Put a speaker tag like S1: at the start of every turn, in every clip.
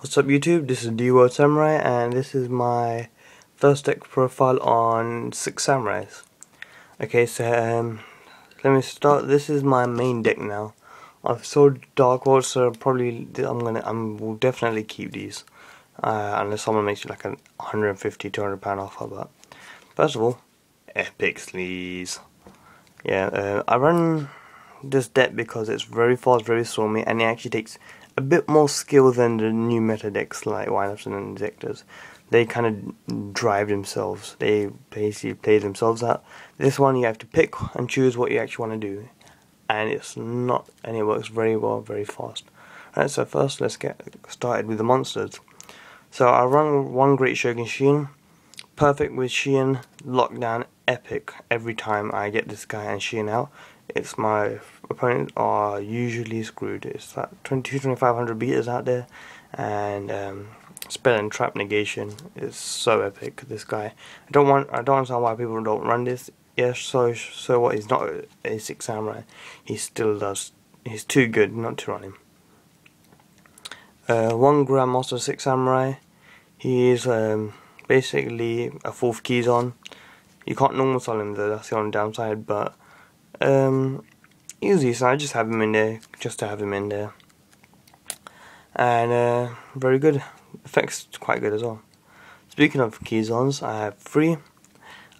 S1: What's up YouTube, this is D-World Samurai and this is my first deck profile on 6 Samurais. Okay, so let me start. This is my main deck now. I've sold Dark World, so probably I will definitely keep these. Unless someone makes it like a 150-200 pound offer. But first of all, epic sleeves. Yeah, I run this deck because it's very fast, very stormy, and it actually takes a bit more skill than the new meta decks like Windups and Injectors. They kind of drive themselves. They basically play themselves out. This one you have to pick and choose what you actually want to do, and it works very well, very fast. Alright, so first let's get started with the monsters. So I run one Great Shogun Sheen, perfect with Sheen, lockdown, epic every time I get this guy and Sheen out. It's my opponents are usually screwed. It's like 2,500 beaters out there, and spell and trap negation is so epic. This guy, I don't understand why people don't run this. Yes, so what? He's not a 6 samurai. He still does. He's too good not to run him. One Grandmaster 6 samurai. He is basically a 4th Kizon. You can't normal sell him though. That's the only downside, but. Easy, so I just have him in there, just to have him in there. And very good. Effects quite good as well. Speaking of Kizons, I have 3.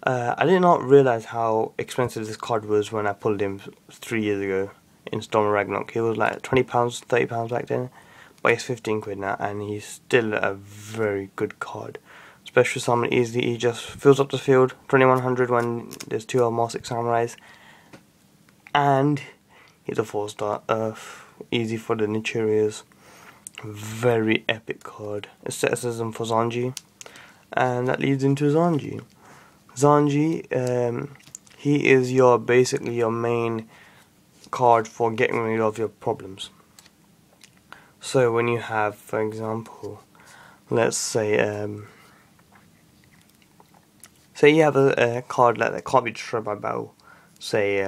S1: I did not realize how expensive this card was when I pulled him 3 years ago in Storm of Ragnarok. He was like £20, £30 back then, but he's 15 quid now, and he's still a very good card. Special summon easily, he just fills up the field, 2100 when there's 2 or more 6 samurais. And he's a 4-star Earth, easy for the Nichirias. Very epic card. Asceticism for Zanji, and that leads into Zanji. Zanji, he is basically your main card for getting rid of your problems. So when you have, for example, let's say, you have a card that can't be destroyed by battle, say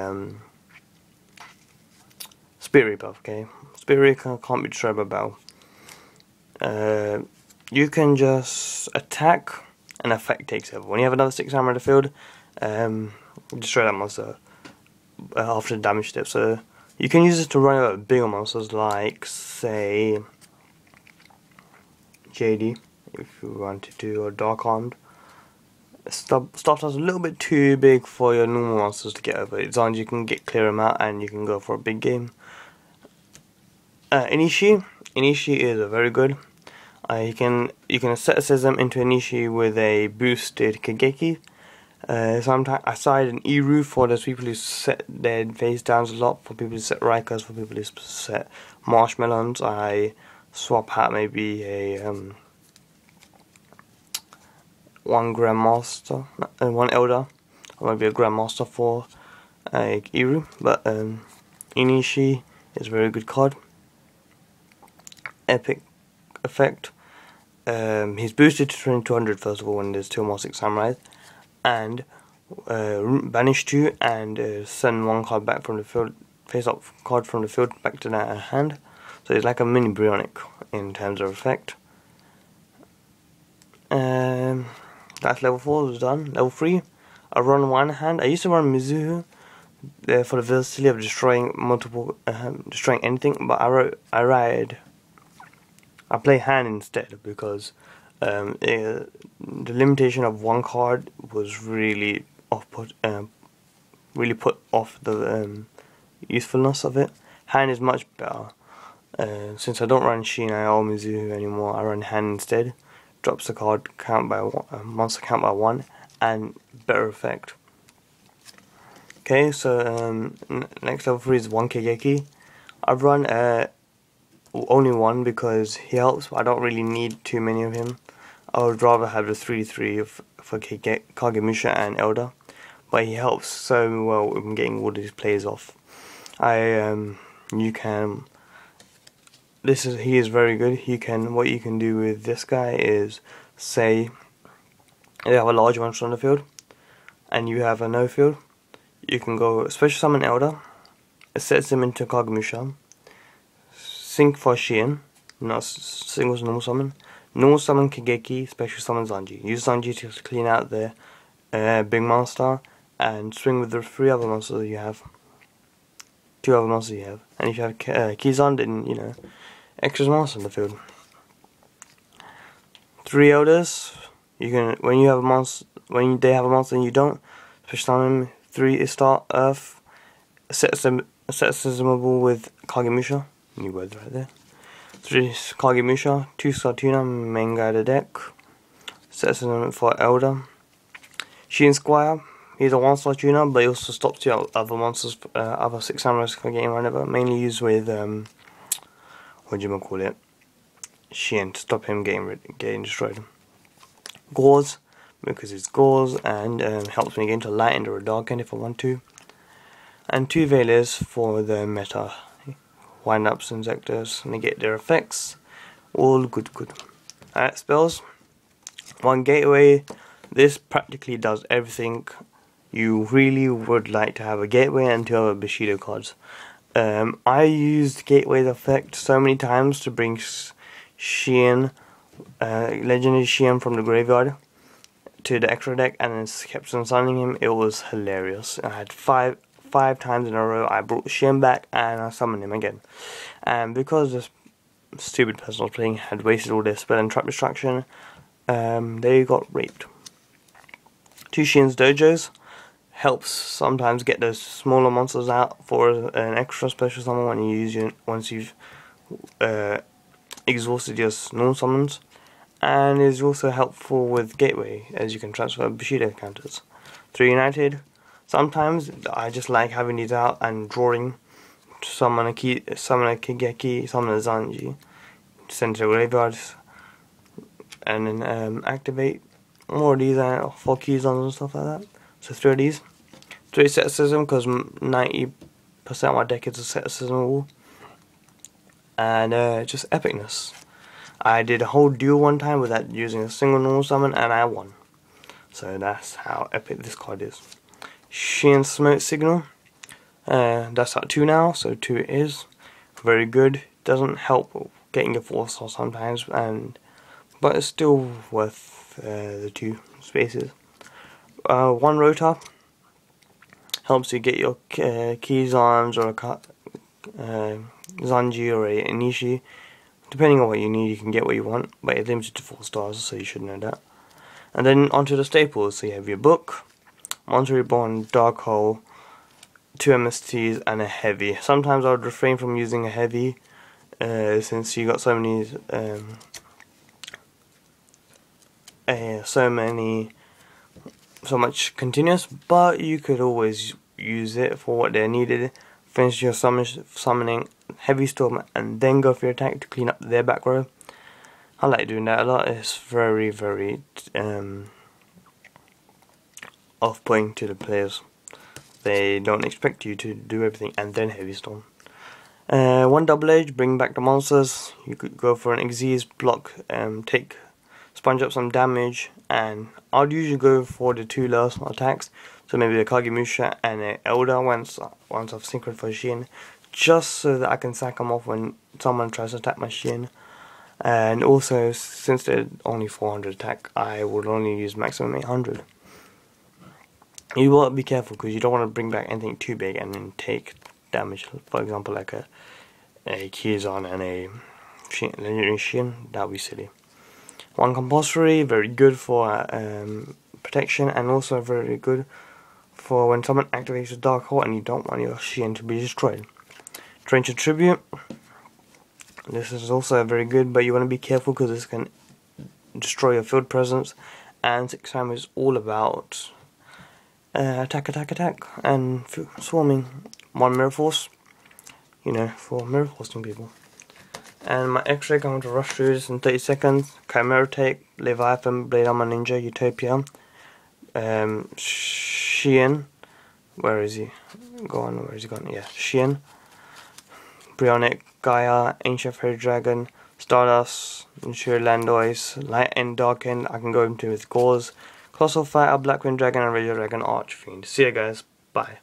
S1: Spirit buff, okay? Spirit can't be destroyed by battle. You can just attack and effect takes over. When you have another 6 hammer in the field, destroy that monster after the damage step. So you can use it to run over bigger monsters like, say, JD, if you wanted to, or Dark Armed. Stuff that's a little bit too big for your normal monsters to get over. Zanji, you can clear them out and you can go for a big game. Inishi is a very good. You can asceticism into Inishi with a boosted Kageki. Sometimes I side an Iru for those people who set their face downs a lot, for people who set Rikers, for people who set Marshmallows. I swap out maybe a 1 Grandmaster, 1 Elder, or maybe a Grandmaster for Iru. But Inishi is a very good card. Epic effect. He's boosted to 2200 first of all when there's 2 more 6 samurais, and banish 2 and send 1 card back from the field, face up card from the field back to that hand. So it's like a mini Brionic in terms of effect. That's level 4 was done. Level 3, I run 1 hand. I used to run Mizuho for the versatility of destroying destroying anything, but I play hand instead because the limitation of 1 card was really really put off the usefulness of it. Hand is much better. Since I don't run Sheen or Mizuho anymore, I run hand instead. Drops the card count by monster count by 1, and better effect. Okay, so next level 3 is 1 Kageki. I run only 1 because he helps. I don't really need too many of him. I would rather have the 3-3 for Kagemusha and Elder, but he helps so well in getting all these plays off. He is very good. What you can do with this guy is, say you have a large monster on the field and you have a no field, you can go special summon Elder, it sets him into Kagemusha, sync for Sheen, not singles normal summon. Normal summon Kageki, special summon Zanji. Use Zanji to clean out the big monster and swing with the 3 other monsters you have. 2 other monsters you have. And if you have Kizan, then you know, extra monsters in the field. 3 elders. You can when you have a monster, when they have a monster and you don't, special summon 3 star Earth. Set assemblable with Kagemusha. New words right there. 3 Kagemusha, 2 star Tuna, main guy of the deck. Set assemblable for Elder. Sheen Squire. He's a 1-star tuner, but he also stops 2 other monsters, other 6 samurais from getting run over. Mainly used with what do you call it? Sheen, to stop him getting destroyed. Gauze, because it's gauze and helps me get into light and or dark end if I want to. And 2 Veilers for the meta. Wind-ups and Zectors, negate their effects. All good. Alright, spells. 1 Gateway. This practically does everything you really would like to have a Gateway and 2 other Bushido cards. I used Gateway's effect so many times to bring Shien, Legendary Shien from the graveyard to the extra deck and then kept on summoning him. It was hilarious. I had 5 times in a row I brought Shien back and I summoned him again. And because this stupid person I was playing had wasted all their spell and trap destruction, they got raped. 2 Shien's Dojos helps sometimes get those smaller monsters out for an extra special summon when you use once you've exhausted your normal summons, and is also helpful with Gateway as you can transfer Bushido counters. 3 United. Sometimes I just like having these out and drawing to summon a Kageki, summon a Zanji, send to the graveyards, and then activate more of these for Kizons and stuff like that. So 3 of these. 3 Asceticism, because 90% of my deck is Asceticism, and just epicness. I did a whole duel one time without using a single normal summon and I won. So that's how epic this card is. Shien Smoke Signal. That's at 2 now, so 2 is very good. Doesn't help getting a 4-star sometimes, but it's still worth the 2 spaces. 1 Rotor helps you get your Kizans or a Zanji or a Inishi. Depending on what you need, you can get what you want, but it's limited to 4 stars, so you should know that. And then onto the staples. So you have your book, Monster Reborn, Dark Hole, 2 MSTs, and a heavy. Sometimes I would refrain from using a heavy, since you got so much continuous, but you could always use it for what they're needed. Finish your summoning Heavy Storm and then go for your attack to clean up their back row. I like doing that a lot. It's very off-putting to the players. They don't expect you to do everything and then Heavy Storm. 1 Double Edge, bring back the monsters. You could go for an Xyz block, sponge up some damage, and I'd usually go for the 2 last attacks. So maybe a Kagemusha and an Elder once I've synchroned for Shien, just so that I can sack them off when someone tries to attack my Shien. And also, since they're only 400 attack, I would only use maximum 800. You want to be careful because you don't want to bring back anything too big and then take damage. For example, like a Kizan and a Legendary Shien. That would be silly. 1 Compulsory, very good for protection, and also very good for when someone activates a Dark Hole and you don't want your Shien to be destroyed. Trencher Tribute. This is also very good, but you want to be careful because this can destroy your field presence, and 6 time is all about attack, and swarming. 1 Mirror Force, you know, for mirror forcing people. And my X-Ray, I'm going to rush through this in 30 seconds. Chimera Take, Leviathan, Blade Armor Ninja, Utopia, Shien, where is he gone? Yeah, Shien, Brionic, Gaia, Ancient Fairy Dragon, Stardust, Ensure Landois, Light End, Dark End. I can go into with Gauze, Colossal Fighter, Blackwind Dragon, and Radio Dragon Archfiend. See you guys, bye.